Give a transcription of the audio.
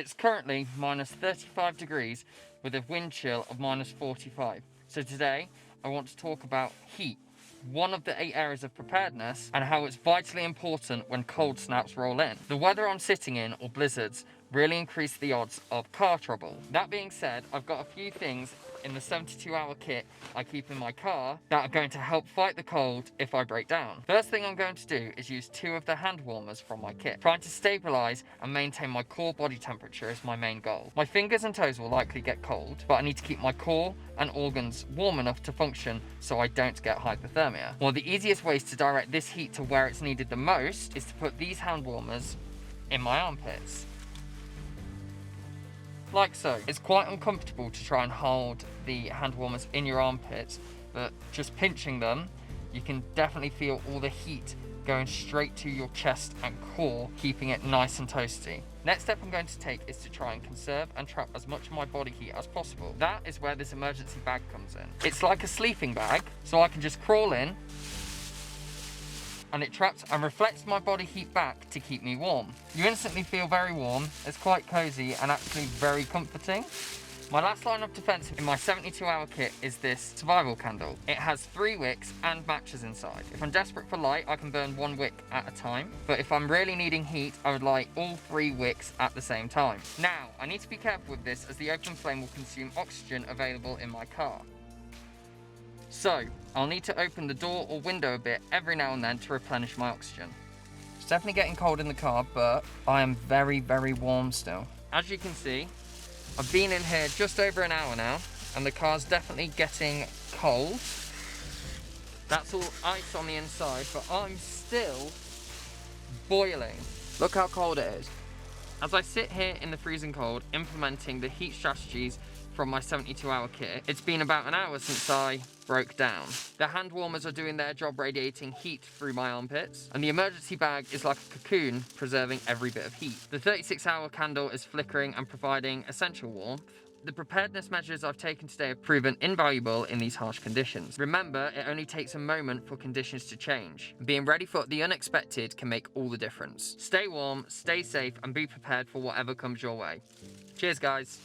It's currently minus 35 degrees with a wind chill of minus 45. So today, I want to talk about heat, one of the 8 areas of preparedness, and how it's vitally important when cold snaps roll in. The weather I'm sitting in, or blizzards, really increase the odds of car trouble. That being said, I've got a few things in the 72-hour kit I keep in my car that are going to help fight the cold if I break down. First thing I'm going to do is use 2 of the hand warmers from my kit. Trying to stabilize and maintain my core body temperature is my main goal. My fingers and toes will likely get cold, but I need to keep my core and organs warm enough to function so I don't get hypothermia. One of the easiest ways to direct this heat to where it's needed the most is to put these hand warmers in my armpits. Like so. It's quite uncomfortable to try and hold the hand warmers in your armpits, but just pinching them, you can definitely feel all the heat going straight to your chest and core, keeping it nice and toasty. Next step I'm going to take is to try and conserve and trap as much of my body heat as possible. That is where this emergency bag comes in. It's like a sleeping bag, so I can just crawl in, and it traps and reflects my body heat back to keep me warm. You instantly feel very warm, it's quite cozy and actually very comforting. My last line of defense in my 72-hour kit is this survival candle. It has 3 wicks and matches inside. If I'm desperate for light, I can burn 1 wick at a time, but if I'm really needing heat, I would light all 3 wicks at the same time. Now, I need to be careful with this as the open flame will consume oxygen available in my car. So, I'll need to open the door or window a bit every now and then to replenish my oxygen. It's definitely getting cold in the car, but I am very, very warm still. As you can see, I've been in here just over an hour now, and the car's definitely getting cold. That's all ice on the inside, but I'm still boiling. Look how cold it is. As I sit here in the freezing cold, implementing the heat strategies from my 72-hour kit, it's been about an hour since I broke down. The hand warmers are doing their job radiating heat through my armpits, and the emergency bag is like a cocoon preserving every bit of heat. The 36-hour candle is flickering and providing essential warmth. The preparedness measures I've taken today have proven invaluable in these harsh conditions. Remember, it only takes a moment for conditions to change. Being ready for the unexpected can make all the difference. Stay warm, stay safe, and be prepared for whatever comes your way. Cheers, guys.